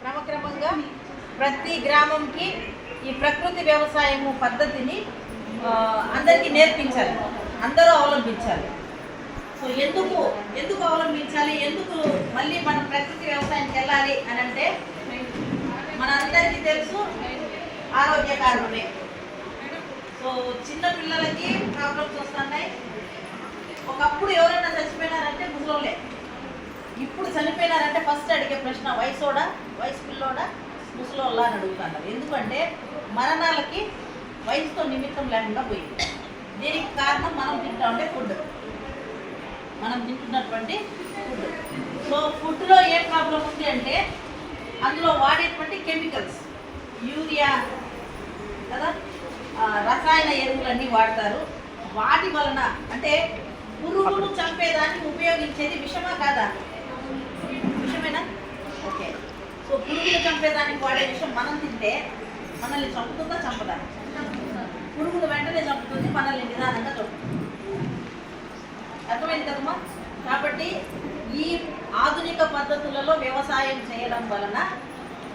క్రమక్రమంగా ప్రతి గ్రామంకి ఈ ప్రకృతి వ్యవసాయము పద్ధతిని అందరికీ నేర్పించాలి, అందరూ అవలంబించాలి. సో ఎందుకు అవలంబించాలి, ఎందుకు మళ్ళీ మనం ప్రకృతి వ్యవసాయానికి వెళ్ళాలి అని అంటే మనందరికీ తెలుసు ఆరోగ్య కారణమే. సో చిన్న పిల్లలకి ప్రాబ్లమ్స్ వస్తున్నాయి. ఒకప్పుడు ఎవరైనా చచ్చిపోయినారంటే ముసలోళ్ళే, ఇప్పుడు చనిపోయినారంటే ఫస్ట్ అడిగే ప్రశ్న వయసు పిల్లోడా ముసలోళ్ళ అని అడుగుతున్నారు. ఎందుకంటే మరణాలకి వయసుతో నిమిత్తం లేకుండా పోయింది. దీనికి కారణం మనం తింటా ఫుడ్, మనం తింటున్నటువంటి ఫుడ్. సో ఫుడ్లో ఏ ప్రాబ్లం ఉంది అంటే అందులో వాడేటువంటి కెమికల్స్, యూరియా కదా, రసాయన ఎరువులన్నీ వాడతారు. వాటి వలన అంటే పురుగులు చంపేదానికి ఉపయోగించేది విషమా కాదా? విషమేనా? ఓకే. సో పురుగులు చంపేదానికి వాడే విషం మనం తింటే మనల్ని చంపుతుందా చంపదా? పురుగులు వెంటనే చంపుతుంది, మనల్ని నిదానంగా చంపుతుంది. అర్థమైంది కదమ్మా? కాబట్టి ఈ ఆధునిక పద్ధతులలో వ్యవసాయం చేయడం వలన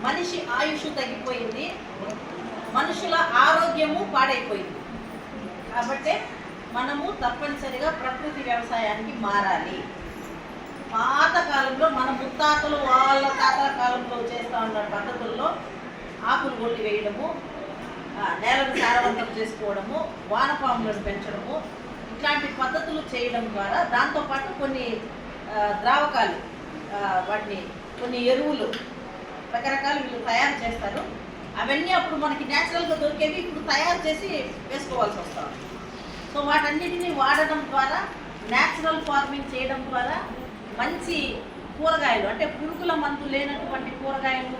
మనిషి ఆయుష్ తగ్గిపోయింది, మనుషుల ఆరోగ్యము పాడైపోయింది. కాబట్టి మనము తప్పనిసరిగా ప్రకృతి వ్యవసాయానికి మారాలి. పాత కాలంలో మన ముత్తాతలు వాళ్ళ తాతల కాలంలో చేస్తూ ఉన్న పద్ధతుల్లో ఆకులు కొట్టి వేయడము, నేలను సారవంతం చేసుకోవడము, వానపాములను పెంచడము, ఇట్లాంటి పద్ధతులు చేయడం ద్వారా దాంతోపాటు కొన్ని ద్రావకాలు, వాటిని కొన్ని ఎరువులు రకరకాలు వీళ్ళు తయారు చేస్తారు. అవన్నీ అప్పుడు మనకి న్యాచురల్గా దొరికేవి ఇప్పుడు తయారు చేసి వేసుకోవాల్సి వస్తాం. సో వాటన్నిటిని వాడడం ద్వారా, న్యాచురల్ ఫార్మింగ్ చేయడం ద్వారా మంచి కూరగాయలు అంటే పురుగుల మందు లేనటువంటి కూరగాయలు,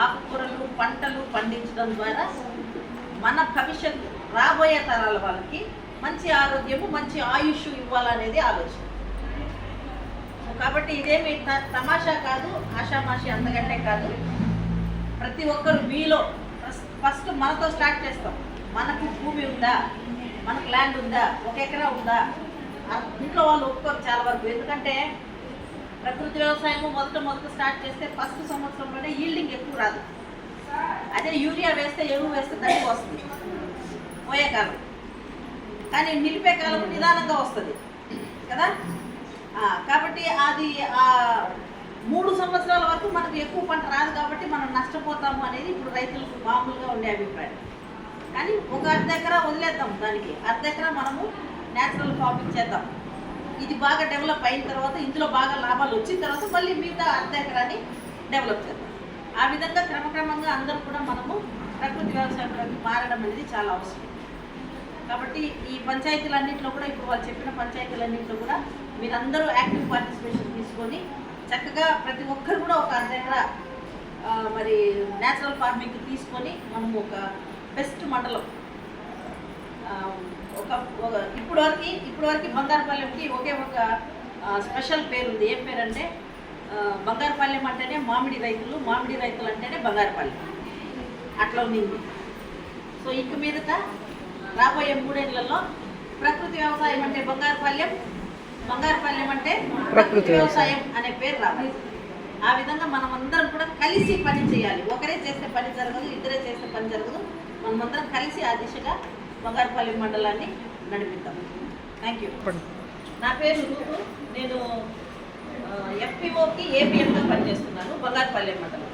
ఆకుకూరలు, పంటలు పండించడం ద్వారా మన భవిష్యత్తు రాబోయే తరాల వాళ్ళకి మంచి ఆరోగ్యము, మంచి ఆయుష్ ఇవ్వాలనేది ఆలోచన. కాబట్టి ఇదేమి తమాషా కాదు, ఆషామాషి అంతకంటే కాదు. ప్రతి ఒక్కరు మీలో ఫస్ట్ మనతో స్టార్ట్ చేస్తాం. మనకు భూమి ఉందా, మనకు ల్యాండ్ ఉందా, 1 ఎకరా ఉందా? ఇంట్లో వాళ్ళు ఒప్పుకోరు చాలా వరకు. ఎందుకంటే ప్రకృతి వ్యవసాయము మొదట స్టార్ట్ చేస్తే ఫస్ట్ సంవత్సరంలోనే ఈల్డింగ్ ఎక్కువ రాదు. అదే యూరియా వేస్తే, ఎరువు వేస్తే తక్కువ వస్తుంది పోయే కాలం, కానీ నిలిపే కాలం నిదానంగా వస్తుంది కదా. కాబట్టి అది 3 సంవత్సరాల వరకు మనకు ఎక్కువ పంట రాదు, కాబట్టి మనం నష్టపోతాము అనేది ఇప్పుడు రైతులకు మామూలుగా ఉండే అభిప్రాయం. కానీ ఒక 1/2 ఎకరా వదిలేద్దాం, దానికి 1/2 ఎకరా మనము న్యాచురల్ ఫార్మింగ్ చేద్దాం. ఇది బాగా డెవలప్ అయిన తర్వాత, ఇందులో బాగా లాభాలు వచ్చిన తర్వాత మళ్ళీ మిగతా 1/2 ఎకరాని డెవలప్ చేద్దాం. ఆ విధంగా క్రమక్రమంగా అందరూ కూడా మనము ప్రకృతి వ్యవసాయంలోకి మారడం అనేది చాలా అవసరం. కాబట్టి ఈ పంచాయతీలన్నింటిలో కూడా, ఇప్పుడు వాళ్ళు చెప్పిన పంచాయతీలన్నింటిలో కూడా మీరందరూ యాక్టివ్ పార్టిసిపేషన్ తీసుకొని చక్కగా ప్రతి ఒక్కరు కూడా ఒక 1/2 ఎకరా మరి న్యాచురల్ ఫార్మింగ్కి తీసుకొని మనము ఒక బెస్ట్ మండలం ఇప్పటివరకు బంగారుపాలెంకి ఒకే ఒక స్పెషల్ పేరు ఉంది. ఏం పేరు అంటే బంగారుపాలెం అంటేనే మామిడి రైతులు అంటేనే బంగారుపాలెం, అట్లా ఉంది. సో ఇక మీదట రాబోయే 3 ఏళ్లలో ప్రకృతి వ్యవసాయం అంటే బంగారుపాలెం అంటే ప్రకృతి వ్యవసాయం అనే పేరు రావాలి. ఆ విధంగా మనమందరం కూడా కలిసి పని చేయాలి. ఒకరే చేస్తే పని జరగదు, ఇద్దరే చేస్తే పని జరగదు. మనమందరం కలిసి ఆ దిశగా బంగారుపాలెం మండలాన్ని నడిపిద్దాం. Thank you. నా పేరు రూపు. నేను FPOకి APMగా పనిచేస్తున్నాను బంగారుపాలెం మండలం.